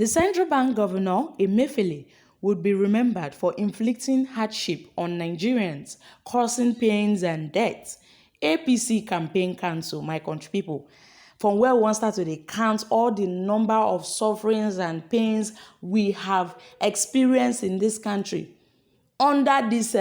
The central bank governor, Emefiele, would be remembered for inflicting hardship on Nigerians, causing pains and deaths. APC campaign council, my country people, from where we want start to count all the number of sufferings and pains we have experienced in this country under this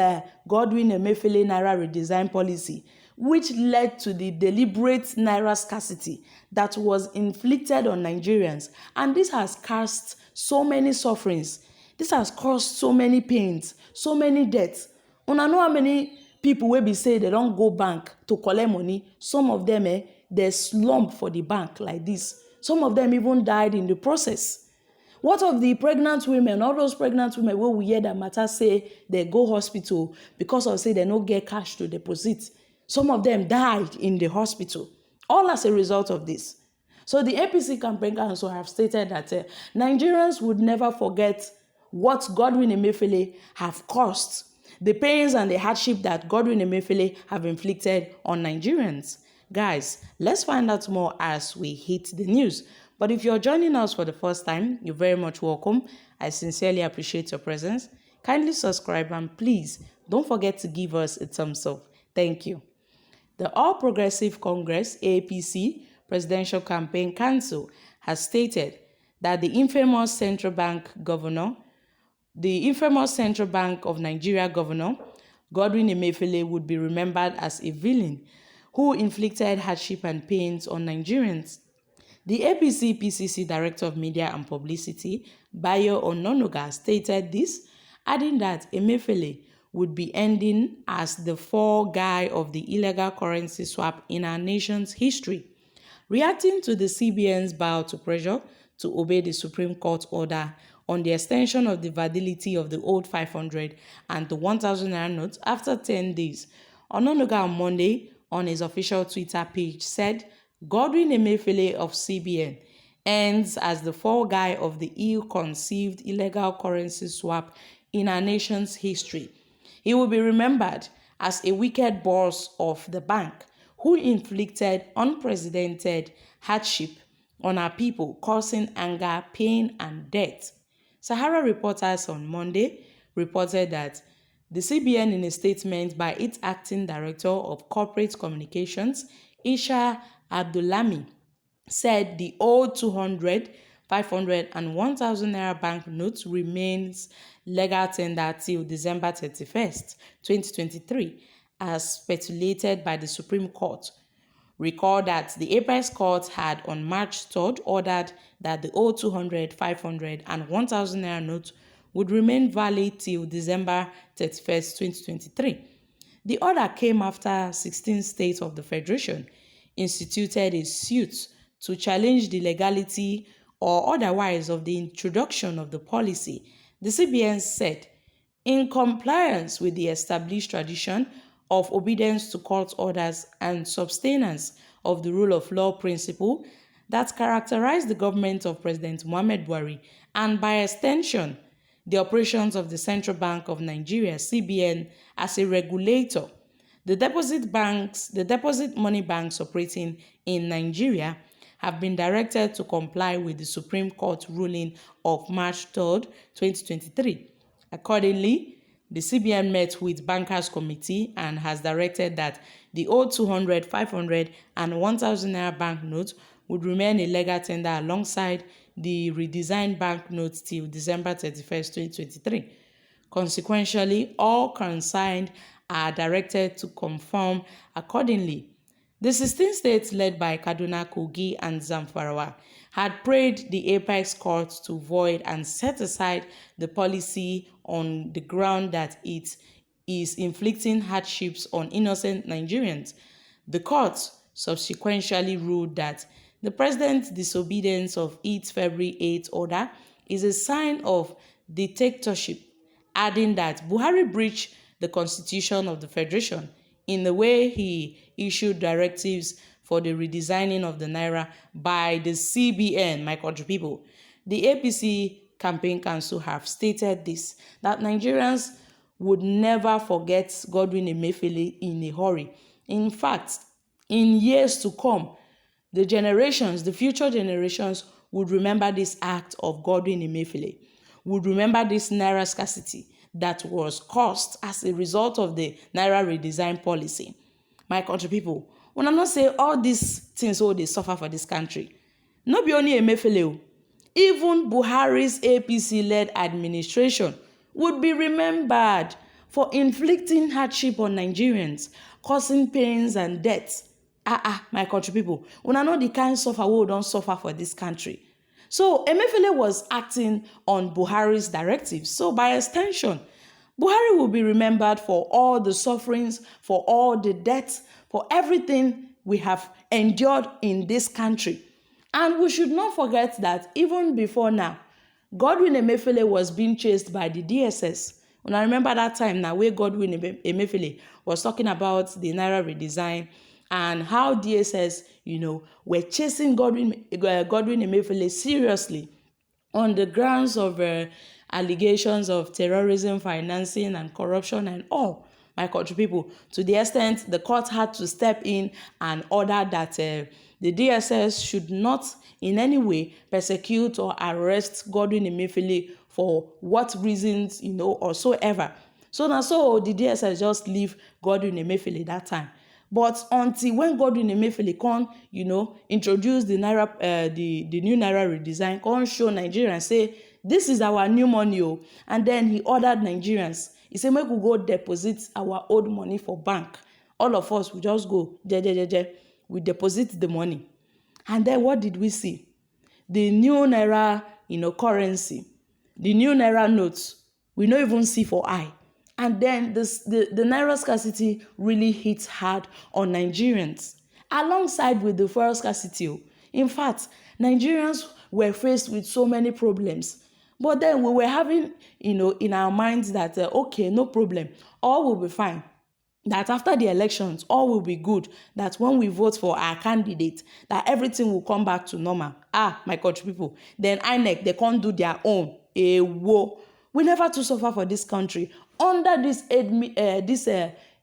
Godwin Emefiele Naira redesign policy, which led to the deliberate Naira scarcity that was inflicted on Nigerians. And this has caused so many sufferings. This has caused so many pains, so many deaths. Una know how many people will be say they don't go bank to collect money. Some of them, they slump for the bank like this. Some of them even died in the process. What of the pregnant women, all those pregnant women where we hear that matter say they go hospital because of say they don't get cash to deposit? Some of them died in the hospital, all as a result of this. So the APC campaign council have stated that Nigerians would never forget what Godwin Emefiele have caused, the pains and the hardship that Godwin Emefiele have inflicted on Nigerians. Guys, let's find out more as we hit the news. But if you're joining us for the first time, you're very much welcome. I sincerely appreciate your presence. Kindly subscribe and please don't forget to give us a thumbs up. Thank you. The All Progressive Congress, APC, Presidential Campaign Council has stated that the infamous Central Bank of Nigeria governor, Godwin Emefiele, would be remembered as a villain who inflicted hardship and pains on Nigerians. The APC PCC Director of Media and Publicity, Bayo Ononuga, stated this, adding that Emefiele would be ending as the fall guy of the illegal currency swap in our nation's history. Reacting to the CBN's bow to pressure to obey the Supreme Court order on the extension of the validity of the old 500 and the 1,000 naira notes after 10 days, Ononuga on Monday on his official Twitter page said, Godwin Emefiele of CBN ends as the fall guy of the ill-conceived illegal currency swap in our nation's history. He will be remembered as a wicked boss of the bank who inflicted unprecedented hardship on our people, causing anger, pain, and death. Sahara reporters on Monday reported that the CBN, in a statement by its acting director of corporate communications, Isha Abdullami, said the old 200, 500, and 1,000 naira bank notes remains legal tender till December 31st, 2023, as speculated by the Supreme Court. Recall that the Apex Court had on March 3rd ordered that the old 200, 500, and 1,000 naira notes would remain valid till December 31st, 2023. The order came after 16 states of the Federation instituted a suit to challenge the legality or otherwise of the introduction of the policy. The CBN said, in compliance with the established tradition of obedience to court orders and sustenance of the rule of law principle that characterized the government of President Muhammadu Buhari and by extension, the operations of the Central Bank of Nigeria, CBN, as a regulator, the deposit money banks operating in Nigeria have been directed to comply with the Supreme Court ruling of March 3rd, 2023. Accordingly, the CBN met with Bankers Committee and has directed that the old 200, 500, and 1,000 naira banknotes would remain a legal tender alongside the redesigned banknotes till December 31st, 2023. Consequently, all concerned are directed to conform accordingly. The 16 states led by Kaduna, Kogi, and Zamfara had prayed the Apex Court to void and set aside the policy on the ground that it is inflicting hardships on innocent Nigerians. The court subsequently ruled that the president's disobedience of its February 8th order is a sign of dictatorship, adding that Buhari breached the Constitution of the Federation in the way he issued directives for the redesigning of the Naira by the CBN, my country people. The APC Campaign Council have stated this, that Nigerians would never forget Godwin Emefiele in a hurry. In fact, in years to come, the future generations would remember this act of Godwin Emefiele, would remember this naira scarcity that was caused as a result of the naira redesign policy. My country people, when I not say all these things they suffer for this country, no be only Emefiele, even Buhari's APC-led administration would be remembered for inflicting hardship on Nigerians, causing pains and deaths. My country people, una know the kind suffer we don't suffer for this country. So Emefiele was acting on Buhari's directives. So by extension, Buhari will be remembered for all the sufferings, for all the deaths, for everything we have endured in this country. And we should not forget that even before now, Godwin Emefiele was being chased by the DSS. When I remember that time now where Godwin Emefiele was talking about the naira redesign and how DSS, were chasing Godwin Emefiele seriously on the grounds of allegations of terrorism, financing, and corruption and all, my country people, to the extent the court had to step in and order that the DSS should not in any way persecute or arrest Godwin Emefiele for what reasons, or so ever. So now, so the DSS just leave Godwin Emefiele that time. But until when Godwin Emefiele come, introduce the naira, the new naira redesign, come show Nigerians, say this is our new money, and then he ordered Nigerians. He said, make we go deposit our old money for bank. All of us will just go, we deposit the money. And then what did we see? The new naira, currency, the new naira notes, we don't even see for eye. And then the naira scarcity really hits hard on Nigerians, alongside with the fuel scarcity. In fact, Nigerians were faced with so many problems. But then we were having, in our minds that, okay, no problem, all will be fine. That after the elections, all will be good. That when we vote for our candidate, that everything will come back to normal. My country people, then INEC, they can't do their own. We never to suffer for this country under this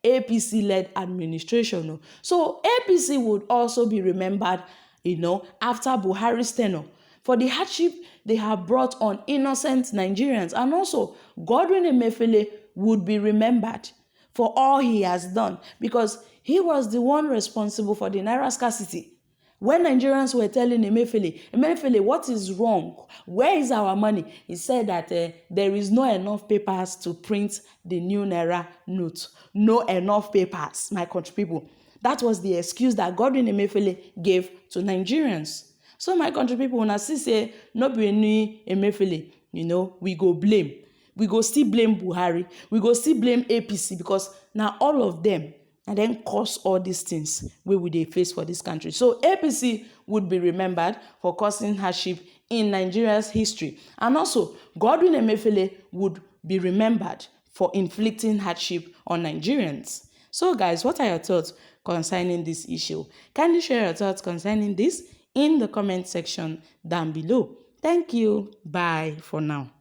APC-led administration. So APC would also be remembered, after Buhari's tenure, for the hardship they have brought on innocent Nigerians. And also, Godwin Emefiele would be remembered for all he has done, because he was the one responsible for the naira scarcity. When Nigerians were telling Emefiele, what is wrong? Where is our money? He said that there is no enough papers to print the new naira note. No enough papers, my country people. That was the excuse that Godwin Emefiele gave to Nigerians. So my country people, when I say no be any Emefiele, we go blame. We go still blame Buhari. We go still blame APC, because now all of them and then cause all these things where we they face for this country. So APC would be remembered for causing hardship in Nigeria's history. And also, Godwin Emefiele would be remembered for inflicting hardship on Nigerians. So guys, what are your thoughts concerning this issue? Kindly share your thoughts concerning this in the comment section down below. Thank you. Bye for now.